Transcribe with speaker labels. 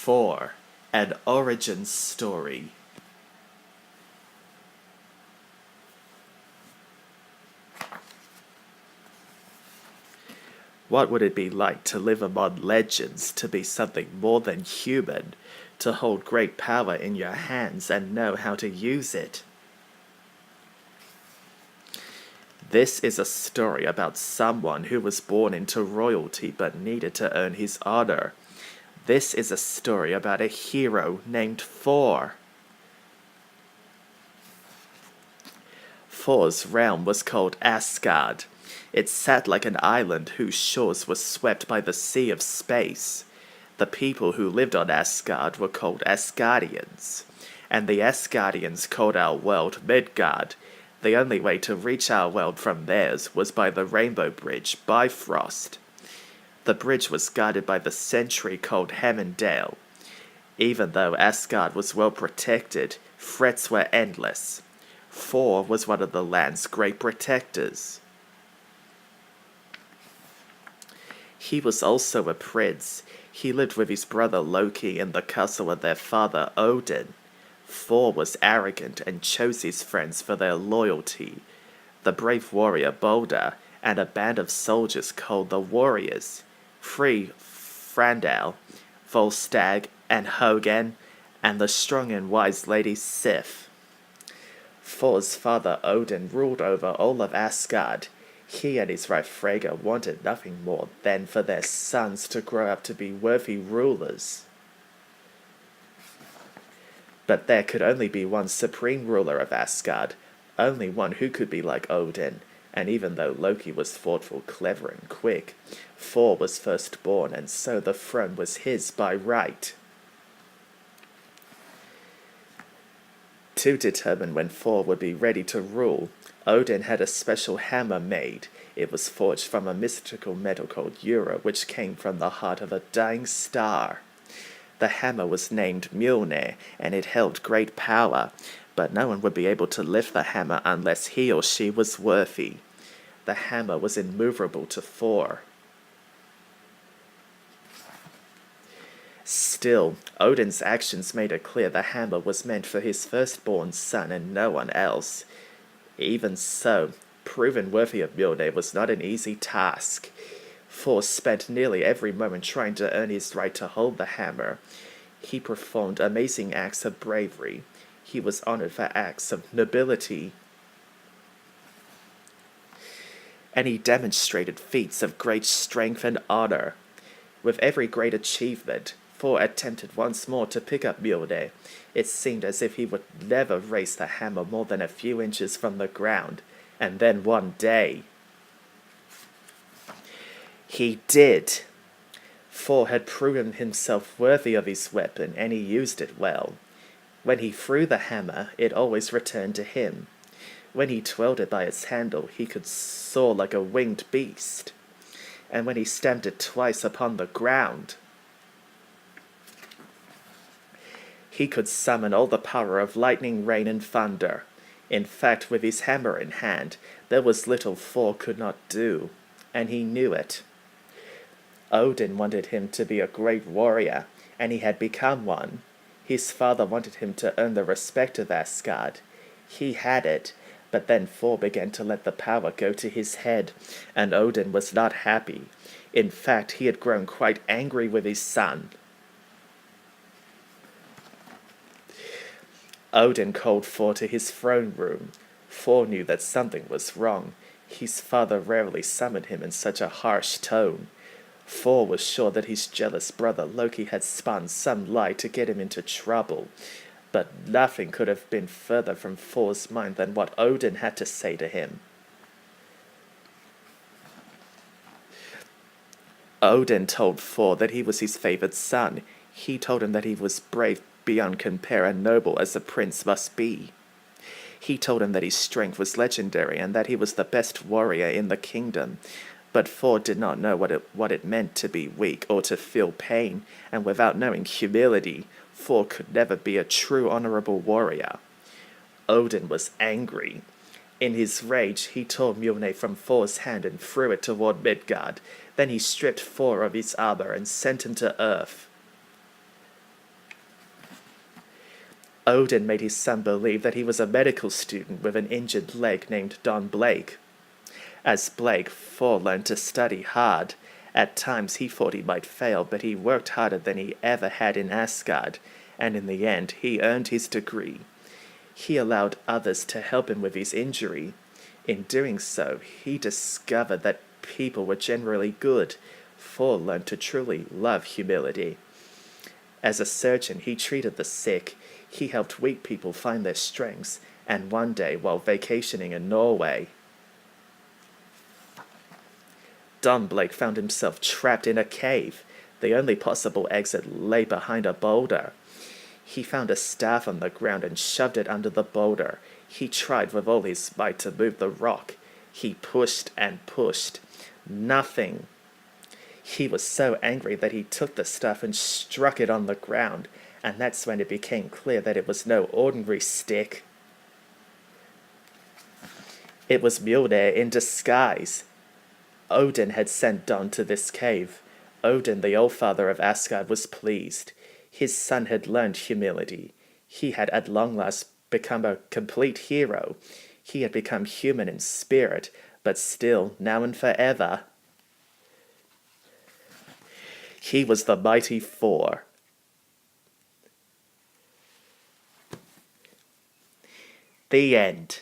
Speaker 1: 4. An Origin Story. What would it be like to live among legends, to be something more than human, to hold great power in your hands and know how to use it? This is a story about someone who was born into royalty but needed to earn his honor. This is a story about a hero named Thor. Thor's realm was called Asgard. It sat like an island whose shores were swept by the sea of space. The people who lived on Asgard were called Asgardians, and the Asgardians called our world Midgard. The only way to reach our world from theirs was by the Rainbow Bridge, Bifrost. The bridge was guarded by the sentry called Heimdall. Even though Asgard was well protected, threats were endless. Thor was one of the land's great protectors. He was also a prince. He lived with his brother Loki in the castle of their father Odin. Thor was arrogant and chose his friends for their loyalty. The brave warrior Balder and a band of soldiers called the Warriors. Frandal, Volstagg, and Hogun, and the strong and wise Lady Sif. Thor's father Odin ruled over all of Asgard. He and his wife Freyja wanted nothing more than for their sons to grow up to be worthy rulers. But there could only be one supreme ruler of Asgard, only one who could be like Odin, and even though Loki was thoughtful, clever, and quick, Thor was firstborn, and so the throne was his by right. To determine when Thor would be ready to rule, Odin had a special hammer made. It was forged from a mystical metal called Ura, which came from the heart of a dying star. The hammer was named Mjolnir, and it held great power, but no one would be able to lift the hammer unless he or she was worthy. The hammer was immovable to Thor. Still, Odin's actions made it clear the hammer was meant for his firstborn son and no one else. Even so, proving worthy of Mjolnir was not an easy task. Thor spent nearly every moment trying to earn his right to hold the hammer. He performed amazing acts of bravery. He was honored for acts of nobility. And he demonstrated feats of great strength and honor. With every great achievement, Thor attempted once more to pick up Mjolnir. It seemed as if he would never raise the hammer more than a few inches from the ground. And then one day, he did. Thor had proven himself worthy of his weapon, and he used it well. When he threw the hammer, it always returned to him. When he twirled it by its handle, he could soar like a winged beast. And when he stamped it twice upon the ground, he could summon all the power of lightning, rain, and thunder. In fact, with his hammer in hand, there was little Thor could not do, and he knew it. Odin wanted him to be a great warrior, and he had become one. His father wanted him to earn the respect of Asgard. He had it, but then Thor began to let the power go to his head, and Odin was not happy. In fact, he had grown quite angry with his son. Odin called Thor to his throne room. Thor knew that something was wrong. His father rarely summoned him in such a harsh tone. Thor was sure that his jealous brother Loki had spun some lie to get him into trouble, but nothing could have been further from Thor's mind than what Odin had to say to him. Odin told Thor that he was his favored son. He told him that he was brave beyond compare and noble as a prince must be. He told him that his strength was legendary and that he was the best warrior in the kingdom. But Thor did not know what it meant to be weak or to feel pain, and without knowing humility, Thor could never be a true honorable warrior. Odin was angry. In his rage, he tore Mjolnir from Thor's hand and threw it toward Midgard. Then he stripped Thor of his armor and sent him to Earth. Odin made his son believe that he was a medical student with an injured leg named Don Blake. As Blake, Thor learned to study hard. At times he thought he might fail, but he worked harder than he ever had in Asgard, and in the end he earned his degree. He allowed others to help him with his injury. In doing so, he discovered that people were generally good. Thor learned to truly love humility. As a surgeon, he treated the sick. He helped weak people find their strengths, and one day, while vacationing in Norway, Don Blake found himself trapped in a cave. The only possible exit lay behind a boulder. He found a staff on the ground and shoved it under the boulder. He tried with all his might to move the rock. He pushed and pushed. Nothing. He was so angry that he took the staff and struck it on the ground, and that's when it became clear that it was no ordinary stick. It was Mjolnir in disguise. Odin had sent Don to this cave. Odin, the Allfather of Asgard, was pleased. His son had learned humility. He had at long last become a complete hero. He had become human in spirit, but still, now and forever, he was the mighty Thor. The end.